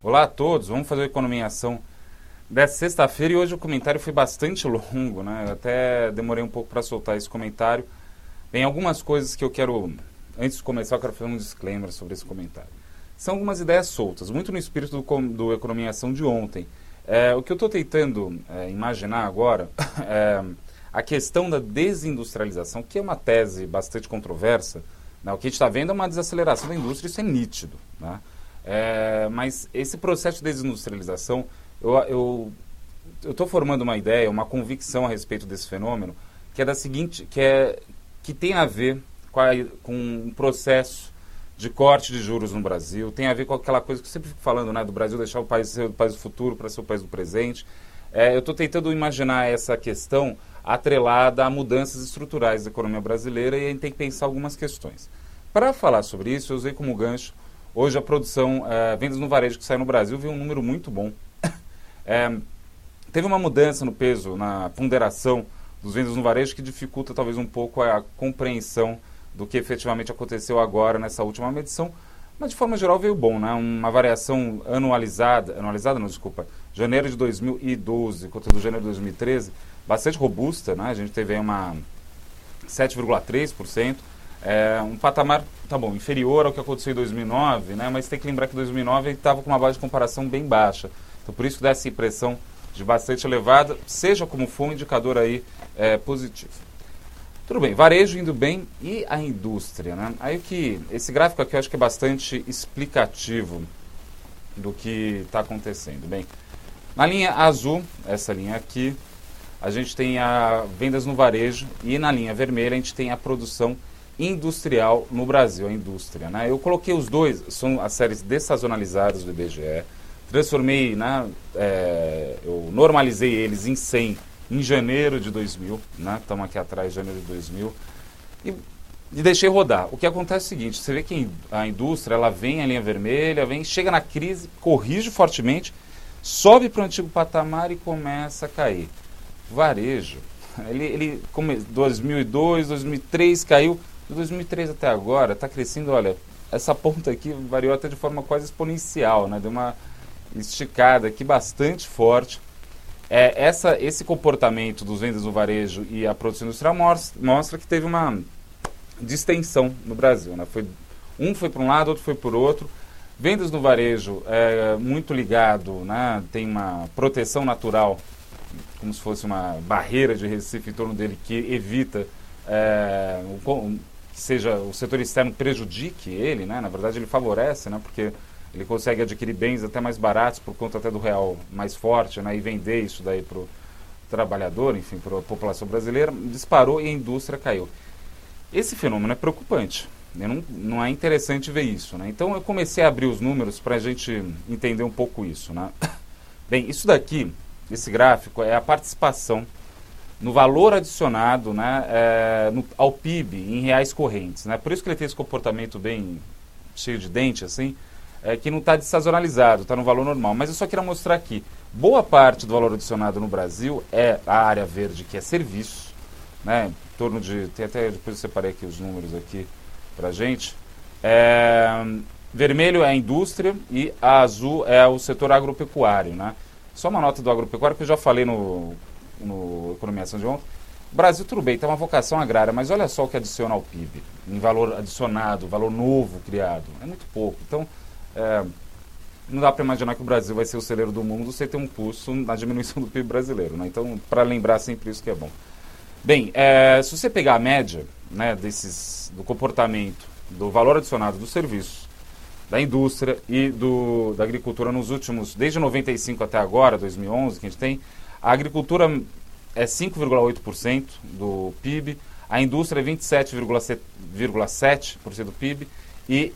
Olá a todos, vamos fazer a Economia em Ação dessa sexta-feira e hoje o comentário foi bastante longo, né? Eu até demorei um pouco para soltar esse comentário. Tem algumas coisas que eu quero, antes de começar, eu quero fazer um disclaimer sobre esse comentário. São algumas ideias soltas, muito no espírito do Economia em Ação de ontem. O que eu estou tentando imaginar agora é a questão da desindustrialização, que é uma tese bastante controversa. Né? O que a gente está vendo é uma desaceleração da indústria, isso é nítido, né? Mas esse processo de desindustrialização, eu estou formando uma ideia, uma convicção a respeito desse fenômeno, que é da seguinte, que tem a ver com um processo de corte de juros no Brasil, tem a ver com aquela coisa que eu sempre fico falando, né, do Brasil deixar o país ser o país do futuro para ser o país do presente. Eu estou tentando imaginar essa questão atrelada a mudanças estruturais da economia brasileira e a gente tem que pensar algumas questões. Para falar sobre isso, eu usei como gancho hoje a produção, vendas no varejo que saiu no Brasil, veio um número muito bom. Teve uma mudança no peso, na ponderação dos vendas no varejo que dificulta talvez um pouco a compreensão do que efetivamente aconteceu agora nessa última medição, mas de forma geral veio bom, né? Uma variação janeiro de 2012 contra do janeiro de 2013, bastante robusta, né? A gente teve aí uma 7,3%, um patamar, tá bom, inferior ao que aconteceu em 2009, né? Mas tem que lembrar que 2009 estava com uma base de comparação bem baixa, então por isso dá essa impressão de bastante elevada, seja como for um indicador aí positivo. Tudo bem, varejo indo bem e a indústria, né? Aí esse gráfico aqui eu acho que é bastante explicativo do que está acontecendo. Bem, na linha azul, essa linha aqui, a gente tem a vendas no varejo e na linha vermelha a gente tem a produção industrial no Brasil, a indústria, né? Eu coloquei os dois, são as séries dessazonalizadas do IBGE, transformei, né, eu normalizei eles em 100 em janeiro de 2000, né? Estamos aqui atrás de janeiro de 2000, e deixei rodar. O que acontece é o seguinte, você vê que a indústria, ela vem, a linha vermelha, chega na crise, corrige fortemente, sobe para o antigo patamar e começa a cair. Varejo, ele 2002, 2003 caiu, de 2003 até agora está crescendo, olha, essa ponta aqui variou até de forma quase exponencial, né? Deu uma esticada aqui bastante forte. Esse comportamento dos vendas no varejo e a produção industrial mostra que teve uma distensão no Brasil, né? Um foi para um lado, outro foi por outro. Vendas no varejo muito ligado, né? Tem uma proteção natural, como se fosse uma barreira de Recife em torno dele que evita que seja o setor externo prejudique ele, né? Na verdade ele favorece, né? Porque ele consegue adquirir bens até mais baratos por conta até do real mais forte, né? E vender isso daí para o trabalhador, enfim, para a população brasileira, disparou e a indústria caiu. Esse fenômeno é preocupante, não é interessante ver isso, né? Então eu comecei a abrir os números para a gente entender um pouco isso, né? Bem, isso daqui, esse gráfico, é a participação no valor adicionado, né, ao PIB em reais correntes, né? Por isso que ele tem esse comportamento bem cheio de dente, assim, que não está dessazonalizado, está no valor normal. Mas eu só queria mostrar aqui, boa parte do valor adicionado no Brasil é a área verde, que é serviço, né, em torno de, tem até, depois eu separei aqui os números aqui para a gente, vermelho é a indústria e a azul é o setor agropecuário, né. Só uma nota do agropecuário, que eu já falei no Economia Ação de ontem. O Brasil, tudo bem, tem uma vocação agrária, mas olha só o que adiciona ao PIB, em valor adicionado, valor novo criado, é muito pouco. Então, não dá para imaginar que o Brasil vai ser o celeiro do mundo sem ter um pulso na diminuição do PIB brasileiro, né? Então, para lembrar sempre isso que é bom. Bem, se você pegar a média, né, do comportamento do valor adicionado dos serviços, da indústria e da agricultura nos últimos, desde 95 até agora, 2011, que a gente tem, a agricultura é 5,8% do PIB, a indústria é 27,7% do PIB e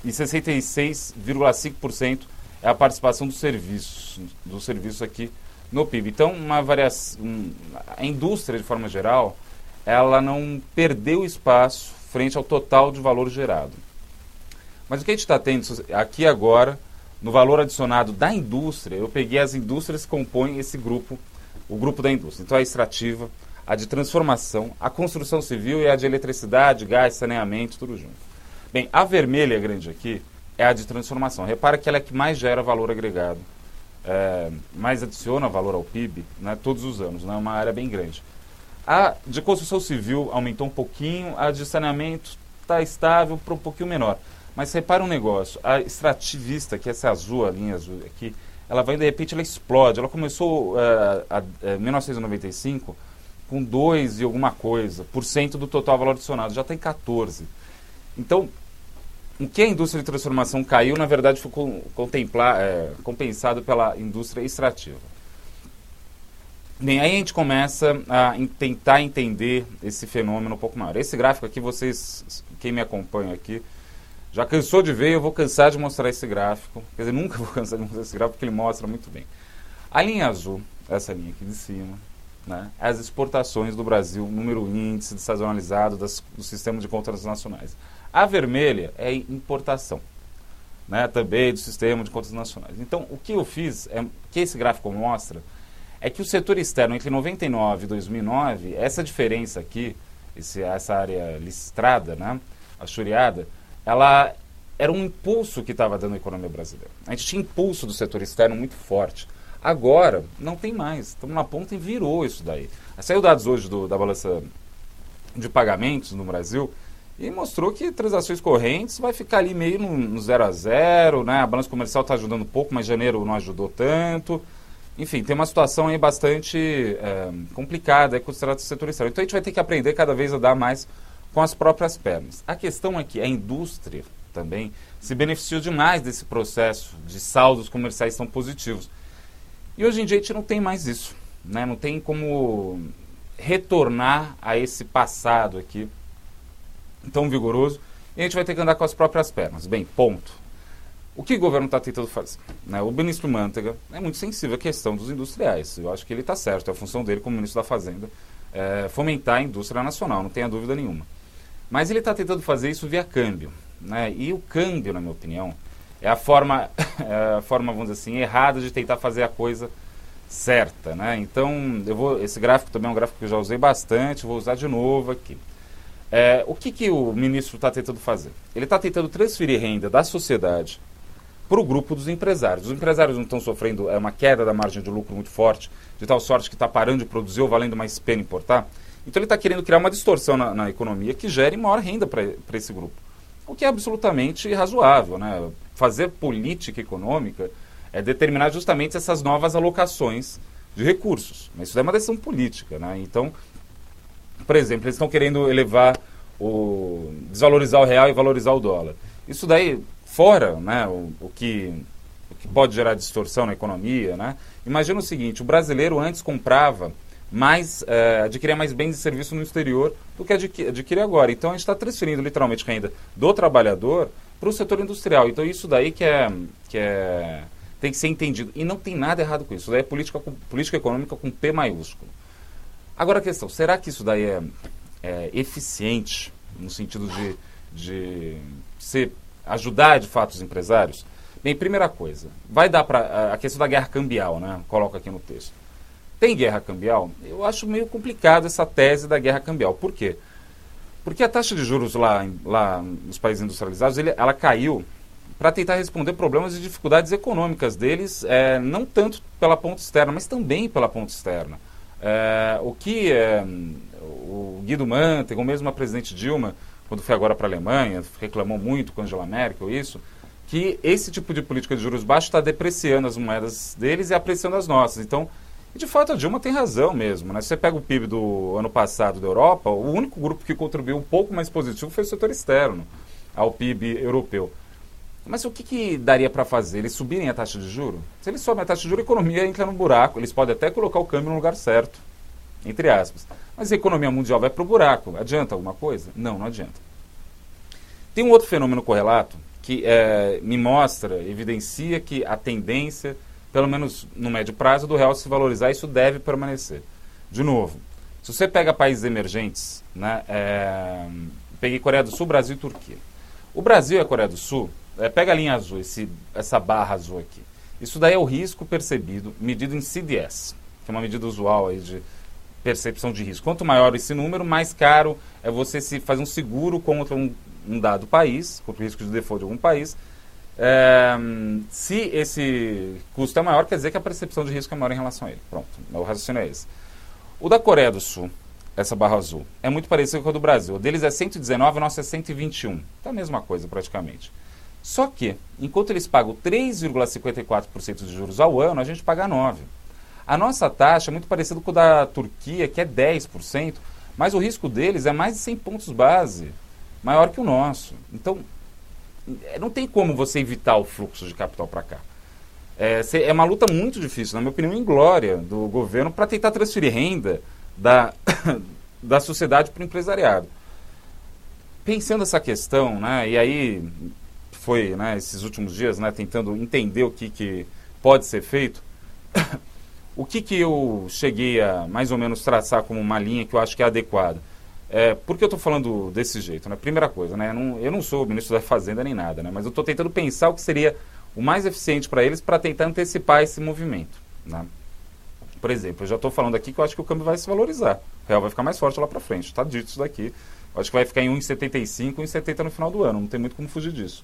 66,5% é a participação do serviço aqui no PIB. Então, a indústria, de forma geral, ela não perdeu espaço frente ao total de valor gerado. Mas o que a gente está tendo aqui agora, no valor adicionado da indústria, eu peguei as indústrias que compõem esse grupo, o grupo da indústria. Então, a extrativa, a de transformação, a construção civil e a de eletricidade, gás, saneamento, tudo junto. Bem, a vermelha grande aqui é a de transformação. Repara que ela é que mais gera valor agregado, mais adiciona valor ao PIB, né, todos os anos, né, uma área bem grande. A de construção civil aumentou um pouquinho, a de saneamento está estável para um pouquinho menor. Mas repara um negócio, a extrativista, que é essa azul, a linha azul aqui, ela vai, de repente, ela explode. Ela começou em 1995 com 2 e alguma coisa por cento do total valor adicionado, já está em 14%. Então, o que a indústria de transformação caiu, na verdade, foi compensado pela indústria extrativa. Bem, aí a gente começa a tentar entender esse fenômeno um pouco maior. Esse gráfico aqui, vocês, quem me acompanha aqui, já cansou de ver, eu vou cansar de mostrar esse gráfico. Quer dizer, nunca vou cansar de mostrar esse gráfico, porque ele mostra muito bem. A linha azul, essa linha aqui de cima, né, as exportações do Brasil, número índice sazonalizado do sistema de contas nacionais. A vermelha é importação, né, também do sistema de contas nacionais. Então, o que eu fiz, que esse gráfico mostra, é que o setor externo, entre 99 e 2009, essa diferença aqui, essa área listrada, né, achuriada, ela era um impulso que estava dando a economia brasileira. A gente tinha impulso do setor externo muito forte. Agora, não tem mais. Estamos na ponta e virou isso daí. Saiu dados hoje da balança de pagamentos no Brasil e mostrou que transações correntes vai ficar ali meio no 0 a 0, né? A balança comercial está ajudando um pouco, mas janeiro não ajudou tanto. Enfim, tem uma situação aí bastante complicada com o setor externo. Então a gente vai ter que aprender cada vez a dar mais com as próprias pernas. A questão é que a indústria também se beneficiou demais desse processo de saldos comerciais tão positivos. E hoje em dia a gente não tem mais isso, né? Não tem como retornar a esse passado aqui tão vigoroso, e a gente vai ter que andar com as próprias pernas. Bem, ponto. O que o governo está tentando fazer? Né? O ministro Mantega é muito sensível à questão dos industriais. Eu acho que ele está certo, é a função dele como ministro da Fazenda, fomentar a indústria nacional, não tenha dúvida nenhuma. Mas ele está tentando fazer isso via câmbio, né? E o câmbio, na minha opinião, é a forma, vamos dizer assim, errada de tentar fazer a coisa certa, né? Então, esse gráfico também é um gráfico que eu já usei bastante, vou usar de novo aqui. O que o ministro está tentando fazer? Ele está tentando transferir renda da sociedade para o grupo dos empresários. Os empresários não estão sofrendo uma queda da margem de lucro muito forte, de tal sorte que está parando de produzir ou valendo mais pena importar. Então ele está querendo criar uma distorção na economia que gere maior renda para esse grupo. O que é absolutamente razoável, né? Fazer política econômica é determinar justamente essas novas alocações de recursos. Mas isso é uma decisão política, né? Então, por exemplo, eles estão querendo desvalorizar o real e valorizar o dólar. Isso daí, fora, né, o que pode gerar distorção na economia, né? Imagina o seguinte, o brasileiro antes comprava adquiria mais bens e serviços no exterior do que adquire agora. Então a gente está transferindo literalmente renda do trabalhador para o setor industrial. Então isso daí tem que ser entendido. E não tem nada errado com isso. Isso daí é política econômica com P maiúsculo. Agora a questão, será que isso daí é eficiente no sentido de ajudar de fato os empresários? Bem, primeira coisa, vai dar para a questão da guerra cambial, né? Coloca aqui no texto. Tem guerra cambial? Eu acho meio complicado essa tese da guerra cambial. Por quê? Porque a taxa de juros lá nos países industrializados, ela caiu para tentar responder problemas e dificuldades econômicas deles, não tanto pela ponta externa, mas também pela ponta externa. O Guido Mantega, ou mesmo a presidente Dilma, quando foi agora para a Alemanha, reclamou muito com Angela Merkel isso, que esse tipo de política de juros baixos está depreciando as moedas deles e apreciando as nossas. Então, e de fato a Dilma tem razão mesmo, né? Se você pega o PIB do ano passado da Europa, o único grupo que contribuiu um pouco mais positivo foi o setor externo ao PIB europeu. Mas o que daria para fazer? Eles subirem a taxa de juros? Se eles sobem a taxa de juros, a economia entra no buraco. Eles podem até colocar o câmbio no lugar certo, entre aspas. Mas a economia mundial vai para o buraco. Adianta alguma coisa? Não adianta. Tem um outro fenômeno correlato que me evidencia que a tendência, pelo menos no médio prazo, do real se valorizar, isso deve permanecer. De novo, se você pega países emergentes, né, peguei Coreia do Sul, Brasil e Turquia. O Brasil e a Coreia do Sul, pega a linha azul, essa barra azul aqui. Isso daí é o risco percebido, medido em CDS, que é uma medida usual aí de percepção de risco. Quanto maior esse número, mais caro é você se fazer um seguro contra um dado país, contra o risco de default de algum país, Se esse custo é maior, quer dizer que a percepção de risco é maior em relação a ele. Pronto, o raciocínio é esse. O da Coreia do Sul, essa barra azul, é muito parecido com o do Brasil. O deles é 119, o nosso é 121. Tá a mesma coisa praticamente. Só que, enquanto eles pagam 3,54% de juros ao ano, a gente paga 9%. A nossa taxa é muito parecida com a da Turquia, que é 10%, mas o risco deles é mais de 100 pontos base, maior que o nosso. Então, não tem como você evitar o fluxo de capital para cá. É uma luta muito difícil, na minha opinião, inglória do governo para tentar transferir renda da sociedade para o empresariado. Pensando essa questão, né, e aí foi, né, esses últimos dias, né, tentando entender o que pode ser feito, o que eu cheguei a mais ou menos traçar como uma linha que eu acho que é adequada. Por que eu estou falando desse jeito? Né? Primeira coisa, né, eu não sou ministro da Fazenda nem nada, né, mas eu estou tentando pensar o que seria o mais eficiente para eles para tentar antecipar esse movimento. Né? Por exemplo, eu já estou falando aqui que eu acho que o câmbio vai se valorizar. O real vai ficar mais forte lá para frente. Está dito isso daqui. Eu acho que vai ficar em 1,75, 1,70 no final do ano. Não tem muito como fugir disso.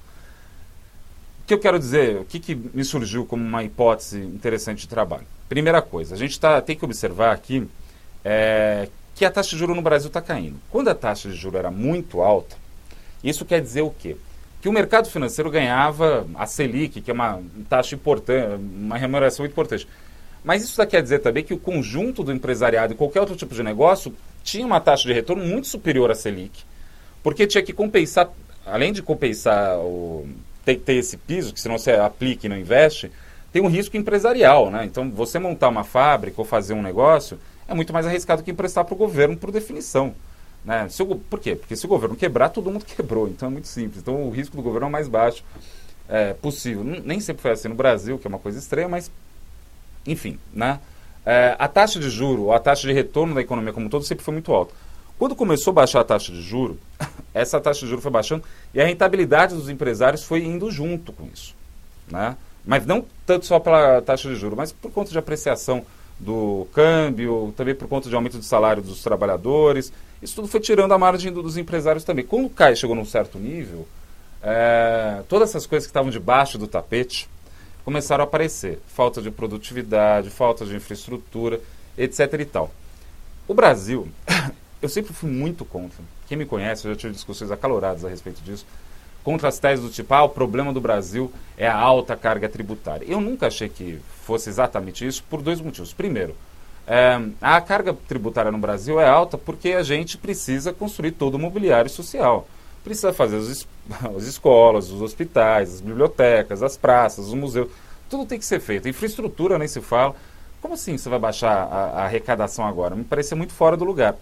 O que eu quero dizer, o que me surgiu como uma hipótese interessante de trabalho? Primeira coisa, a gente tem que observar aqui que a taxa de juros no Brasil está caindo. Quando a taxa de juros era muito alta, isso quer dizer o quê? Que o mercado financeiro ganhava a Selic, que é uma taxa importante, uma remuneração muito importante. Mas isso quer dizer também que o conjunto do empresariado e qualquer outro tipo de negócio tinha uma taxa de retorno muito superior à Selic. Porque tinha que compensar, além de compensar, ter esse piso, que senão você aplica e não investe, tem um risco empresarial. Né? Então, você montar uma fábrica ou fazer um negócio é muito mais arriscado que emprestar para o governo, por definição. Né? Por quê? Porque se o governo quebrar, todo mundo quebrou. Então, é muito simples. Então, o risco do governo é o mais baixo possível. Nem sempre foi assim no Brasil, que é uma coisa estranha, mas, enfim, né? A taxa de juro, ou a taxa de retorno da economia como um todo, sempre foi muito alta. Quando começou a baixar a taxa de juro, essa taxa de juro foi baixando e a rentabilidade dos empresários foi indo junto com isso. Né? Mas não tanto só pela taxa de juro, mas por conta de apreciação do câmbio, também por conta de aumento do salário dos trabalhadores. Isso tudo foi tirando a margem dos empresários também. Quando o CAI chegou num certo nível, todas essas coisas que estavam debaixo do tapete começaram a aparecer. Falta de produtividade, falta de infraestrutura, etc. e tal. O Brasil, eu sempre fui muito contra. Quem me conhece, eu já tive discussões acaloradas a respeito disso, contra as teses do tipo, o problema do Brasil é a alta carga tributária. Eu nunca achei que fosse exatamente isso por dois motivos. Primeiro, a carga tributária no Brasil é alta porque a gente precisa construir todo o mobiliário social. Precisa fazer as escolas, os hospitais, as bibliotecas, as praças, os museus. Tudo tem que ser feito. Infraestrutura nem se fala. Como assim você vai baixar a arrecadação agora? Me parece muito fora do lugar.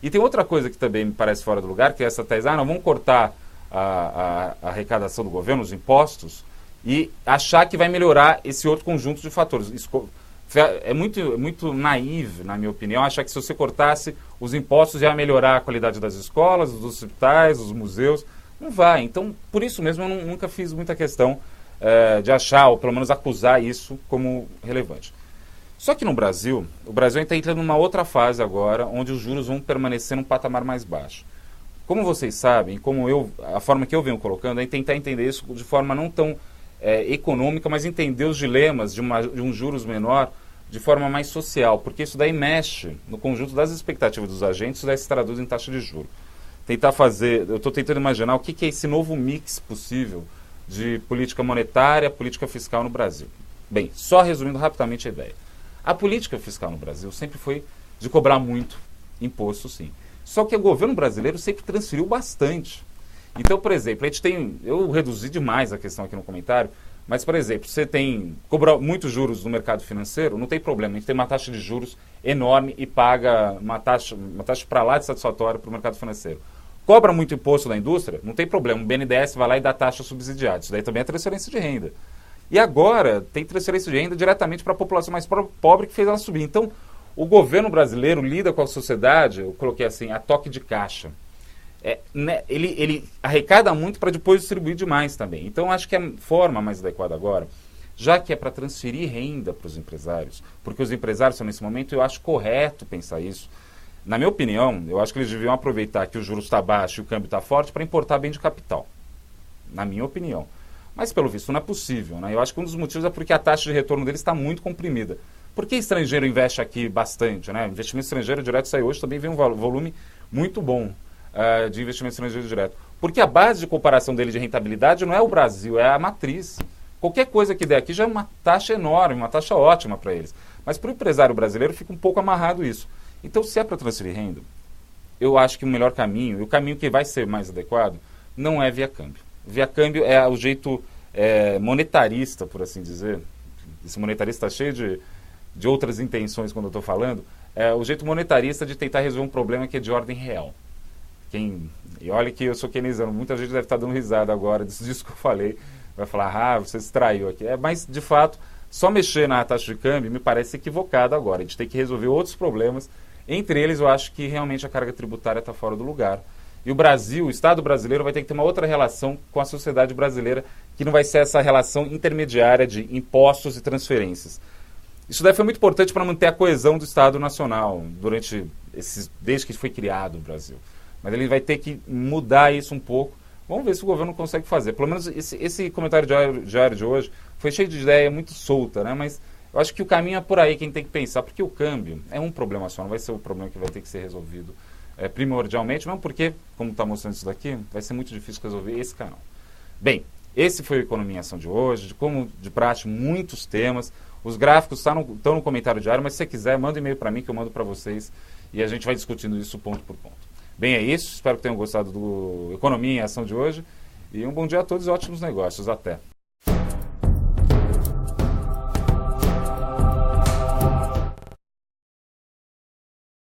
E tem outra coisa que também me parece fora do lugar, que é essa tese, não, vamos cortar a arrecadação do governo, os impostos, e achar que vai melhorar esse outro conjunto de fatores. É muito naive, na minha opinião, achar que se você cortasse os impostos ia melhorar a qualidade das escolas, dos hospitais, dos museus. Não vai. Então, por isso mesmo, eu nunca fiz muita questão de achar, ou pelo menos acusar isso como relevante. Só que no Brasil, o Brasil está entrando numa outra fase agora, onde os juros vão permanecer num patamar mais baixo. Como vocês sabem, a forma que eu venho colocando é tentar entender isso de forma não tão econômica, mas entender os dilemas de um juros menor de forma mais social, porque isso daí mexe no conjunto das expectativas dos agentes, isso daí se traduz em taxa de juros. Eu estou tentando imaginar o que é esse novo mix possível de política monetária, política fiscal no Brasil. Bem, só resumindo rapidamente a ideia. A política fiscal no Brasil sempre foi de cobrar muito imposto, sim. Só que o governo brasileiro sempre transferiu bastante. Então, por exemplo, eu reduzi demais a questão aqui no comentário, mas, por exemplo, você cobra muitos juros no mercado financeiro, não tem problema, a gente tem uma taxa de juros enorme e paga uma taxa para lá de satisfatória para o mercado financeiro. Cobra muito imposto da indústria, não tem problema, o BNDES vai lá e dá taxa subsidiada, isso daí também é transferência de renda. E agora tem transferência de renda diretamente para a população mais pobre que fez ela subir. Então, o governo brasileiro lida com a sociedade, eu coloquei assim, a toque de caixa. Ele arrecada muito para depois distribuir demais também. Então, acho que a forma mais adequada agora, já que é para transferir renda para os empresários, porque os empresários estão nesse momento, eu acho correto pensar isso. Na minha opinião, eu acho que eles deviam aproveitar que o juros está baixo e o câmbio está forte para importar bem de capital. Na minha opinião. Mas, pelo visto, não é possível, né? Eu acho que um dos motivos é porque a taxa de retorno deles está muito comprimida. Por que estrangeiro investe aqui bastante, né? Investimento estrangeiro direto sai hoje, também vem um volume muito bom de investimento estrangeiro direto. Porque a base de comparação dele de rentabilidade não é o Brasil, é a matriz. Qualquer coisa que der aqui já é uma taxa enorme, uma taxa ótima para eles. Mas para o empresário brasileiro fica um pouco amarrado isso. Então, se é para transferir renda, eu acho que o melhor caminho, e o caminho que vai ser mais adequado, não é via câmbio. Via câmbio é o jeito monetarista, por assim dizer. Esse monetarista está cheio de outras intenções quando eu estou falando. É o jeito monetarista de tentar resolver um problema que é de ordem real. E olha que eu sou keynesiano, muita gente deve estar dando risada agora disso que eu falei. Vai falar, você se traiu aqui. Mas, de fato, só mexer na taxa de câmbio me parece equivocado agora. A gente tem que resolver outros problemas. Entre eles, eu acho que realmente a carga tributária está fora do lugar. E o Brasil, o Estado brasileiro, vai ter que ter uma outra relação com a sociedade brasileira, que não vai ser essa relação intermediária de impostos e transferências. Isso daí foi muito importante para manter a coesão do Estado Nacional desde que foi criado o Brasil. Mas ele vai ter que mudar isso um pouco. Vamos ver se o governo consegue fazer. Pelo menos esse comentário diário de hoje foi cheio de ideia muito solta, né? Mas eu acho que o caminho é por aí, quem tem que pensar, porque o câmbio é um problema só, não vai ser o problema que vai ter que ser resolvido primordialmente, mesmo porque, como está mostrando isso daqui, vai ser muito difícil resolver esse canal. Bem, esse foi o Economia em Ação de hoje, como de prática, muitos temas. Os gráficos estão no comentário diário, mas se você quiser, manda um e-mail para mim que eu mando para vocês e a gente vai discutindo isso ponto por ponto. Bem, é isso. Espero que tenham gostado do Economia em Ação de hoje. E um bom dia a todos e ótimos negócios. Até!